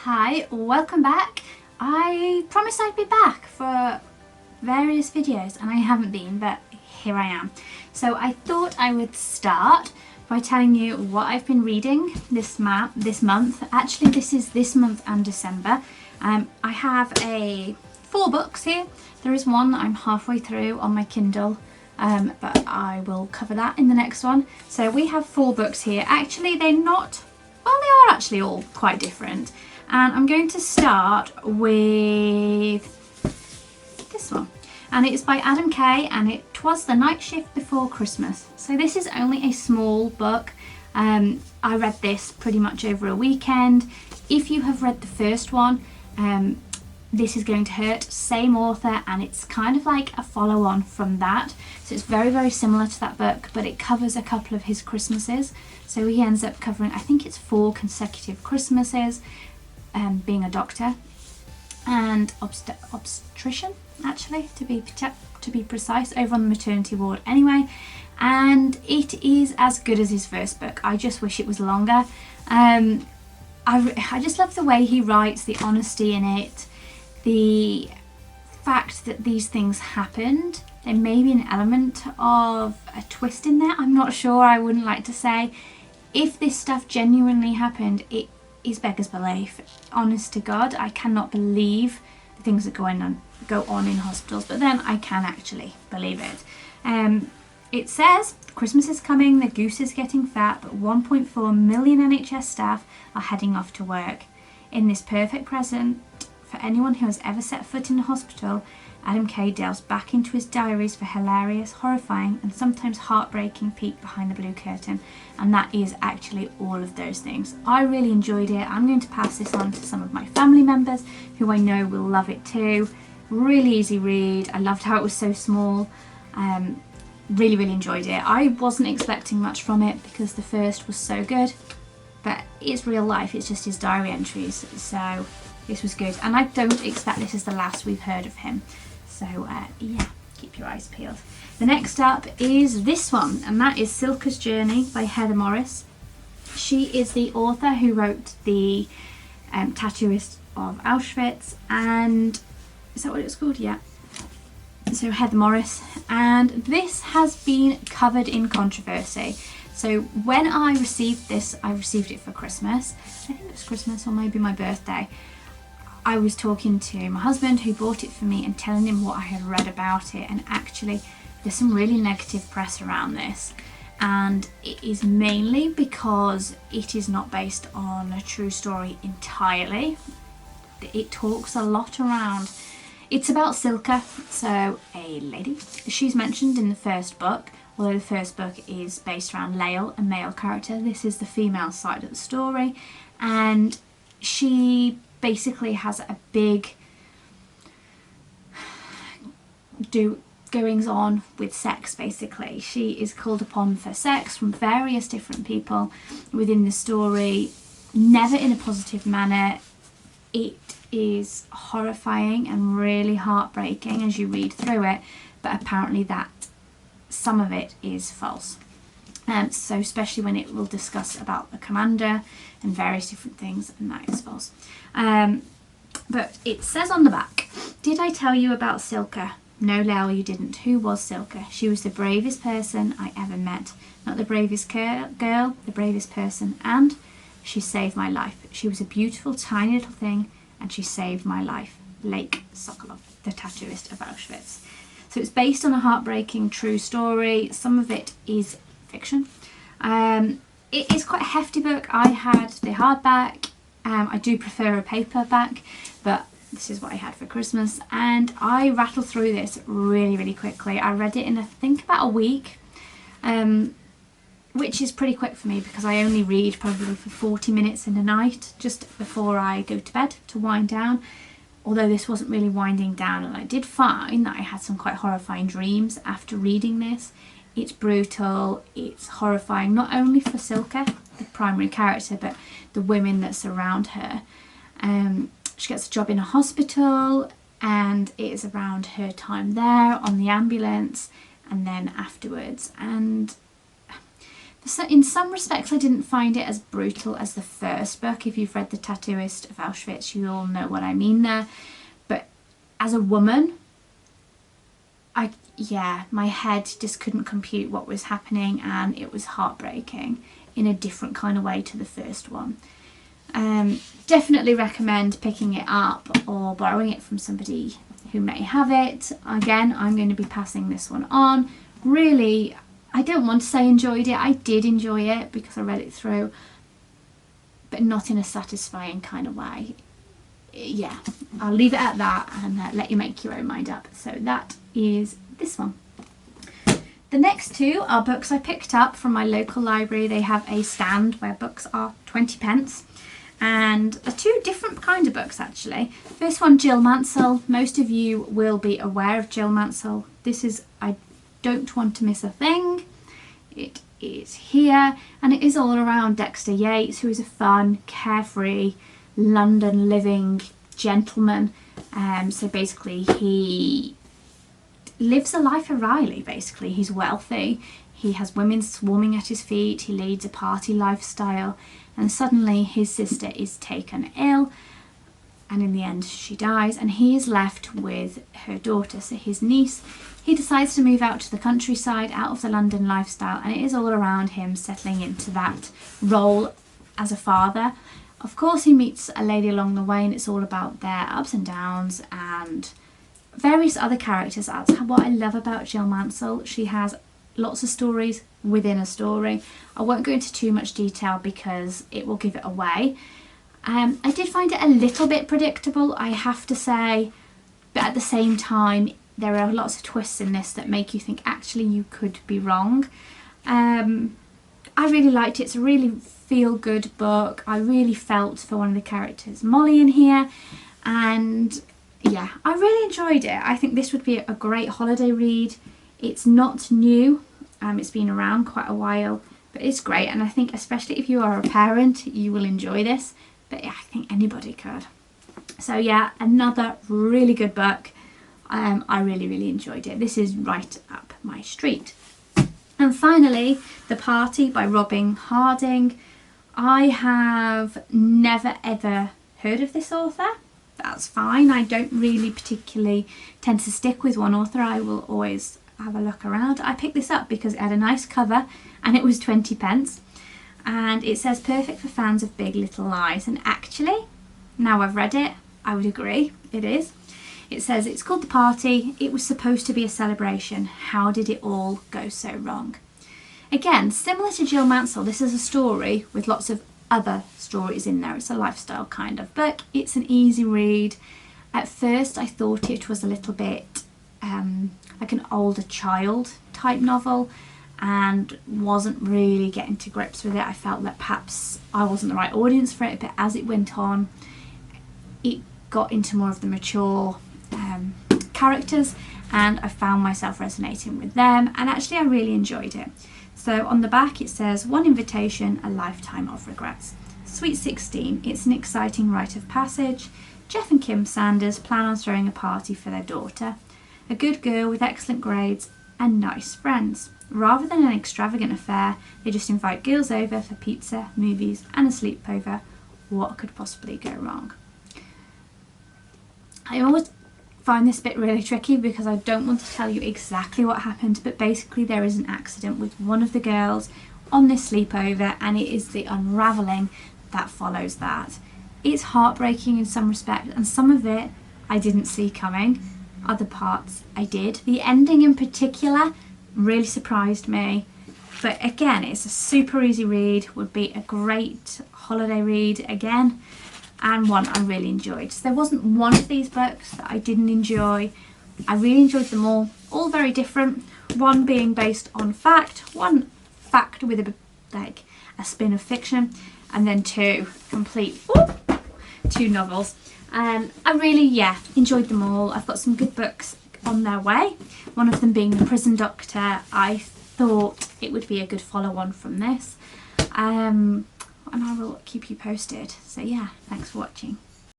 Hi, welcome back. I promised I'd be back for various videos and I haven't been, but here I am. So I thought I would start by telling you what I've been reading this month. Actually, this is this month and December. I have 4 books here. There is one that I'm halfway through on my Kindle, but I will cover that in the next one. So we have 4 books here. Actually, they're not, well, they are actually all quite different. And I'm going to start with this one. And it's by Adam Kay, and it was The Night Shift Before Christmas. So this is only a small book. I read this pretty much over a weekend. If you have read the first one, this is going to hurt. Same author, and it's kind of like a follow-on from that. So it's very, very similar to that book, but it covers a couple of his Christmases. So he ends up covering, I think it's 4 consecutive Christmases, being a doctor and obstetrician, actually, to be precise, over on the maternity ward anyway. And it is as good as his first book. I just wish it was longer. I just love the way he writes, the honesty in it, the fact that these things happened. There may be an element of a twist in there, I'm not sure, I wouldn't like to say. If this stuff genuinely happened, it is beggars belief. Honest to God, I cannot believe the things that go on in hospitals, but then I can actually believe it. It says, Christmas is coming, the goose is getting fat, but 1.4 million NHS staff are heading off to work. In this perfect present for anyone who has ever set foot in a hospital, Adam Kay delves back into his diaries for hilarious, horrifying and sometimes heartbreaking peek behind the blue curtain, and that is actually all of those things. I really enjoyed it. I'm going to pass this on to some of my family members who I know will love it too. Really easy read. I loved how it was so small. Really, really enjoyed it. I wasn't expecting much from it because the first was so good, but it's real life, it's just his diary entries, so this was good, and I don't expect this is the last we've heard of him. So yeah, keep your eyes peeled. The next up is this one, and that is Silke's Journey by Heather Morris. She is the author who wrote the Tattooist of Auschwitz, and is that what it's called? Yeah. So Heather Morris, and this has been covered in controversy. So when I received this, I received it for Christmas. I think it was Christmas or maybe my birthday. I was talking to my husband who bought it for me and telling him what I had read about it, and actually there's some really negative press around this, and it is mainly because it is not based on a true story entirely. It talks a lot around, it's about Silke, so a lady. She's mentioned in the first book, although the first book is based around Lael, a male character. This is the female side of the story, and she basically has a big goings on with sex. Basically, she is called upon for sex from various different people within the story, never in a positive manner. It is horrifying and really heartbreaking as you read through it, but apparently that some of it is false. So especially when it will discuss about the commander and various different things, and that is false. But it says on the back, did I tell you about Silke? No, Lael, you didn't. Who was Silke? She was the bravest person I ever met. Not the bravest girl, the bravest person. And she saved my life. She was a beautiful, tiny little thing, and she saved my life. Lake Sokolov, the Tattooist of Auschwitz. So it's based on a heartbreaking true story. Some of it is fiction. It is quite a hefty book. I had the hardback. I do prefer a paperback, but this is what I had for Christmas, and I rattled through this really, really quickly. I read it in I think about a week, which is pretty quick for me because I only read probably for 40 minutes in a night just before I go to bed to wind down. Although this wasn't really winding down, and I did find that I had some quite horrifying dreams after reading this. It's brutal, it's horrifying, not only for Silke, the primary character, but the women that surround her. She gets a job in a hospital, and it is around her time there on the ambulance and then afterwards. And So in some respects I didn't find it as brutal as the first book. If you've read The Tattooist of Auschwitz, you all know what I mean there. But as a woman, my head just couldn't compute what was happening, and it was heartbreaking in a different kind of way to the first one. Definitely recommend picking it up or borrowing it from somebody who may have it. Again, I'm going to be passing this one on. Really, I don't want to say enjoyed it. I did enjoy it because I read it through, but not in a satisfying kind of way. Yeah, I'll leave it at that and let you make your own mind up. So that is this one. The next two are books I picked up from my local library. They have a stand where books are 20 pence. And are two different kind of books actually. First one, Jill Mansell. Most of you will be aware of Jill Mansell. This is I Don't Want to Miss a Thing. It is here, and it is all around Dexter Yates, who is a fun, carefree, London living gentleman. So basically he lives a life of Riley, basically. He's wealthy, he has women swarming at his feet, he leads a party lifestyle, and suddenly his sister is taken ill, and in the end she dies, and he is left with her daughter, so his niece. He decides to move out to the countryside, out of the London lifestyle, and it is all around him settling into that role as a father. Of course he meets a lady along the way, and it's all about their ups and downs and various other characters. That's what I love about Jill Mansell. She has lots of stories within a story. I won't go into too much detail because it will give it away. I did find it a little bit predictable, I have to say, but at the same time there are lots of twists in this that make you think actually you could be wrong. I really liked it. It's a really feel-good book. I really felt for one of the characters, Molly, in here, and yeah, I really enjoyed it. I think this would be a great holiday read. It's not new, it's been around quite a while, but it's great, and I think especially if you are a parent you will enjoy this, but yeah, I think anybody could. So yeah, another really good book. I really enjoyed it. This is right up my street. And finally, The Party by Robin Harding. I have never ever heard of this author. That's fine. I don't really particularly tend to stick with one author. I will always have a look around. I picked this up because it had a nice cover and it was 20 pence. And it says perfect for fans of Big Little Lies. And actually, now I've read it, I would agree it is. It says it's called The Party. It was supposed to be a celebration. How did it all go so wrong? Again, similar to Jill Mansell, this is a story with lots of other stories in there. It's a lifestyle kind of book. It's an easy read. At first I thought it was a little bit like an older child type novel and wasn't really getting to grips with it. I felt that perhaps I wasn't the right audience for it, but as it went on it got into more of the mature characters and I found myself resonating with them, and actually I really enjoyed it. So on the back it says, one invitation, a lifetime of regrets. Sweet 16, it's an exciting rite of passage. Jeff and Kim Sanders plan on throwing a party for their daughter. A good girl with excellent grades and nice friends. Rather than an extravagant affair, they just invite girls over for pizza, movies and a sleepover. What could possibly go wrong? I always find this bit really tricky because I don't want to tell you exactly what happened, but basically there is an accident with one of the girls on this sleepover and it is the unravelling that follows that. It's heartbreaking in some respect, and some of it I didn't see coming, other parts I did. The ending in particular really surprised me, but again it's a super easy read, would be a great holiday read again, and one I really enjoyed. So there wasn't one of these books that I didn't enjoy. I really enjoyed them all very different, one being based on fact, one fact with a spin of fiction, and then two novels. I really enjoyed them all. I've got some good books on their way, one of them being The Prison Doctor. I thought it would be a good follow-on from this, and I will keep you posted. So yeah, thanks for watching.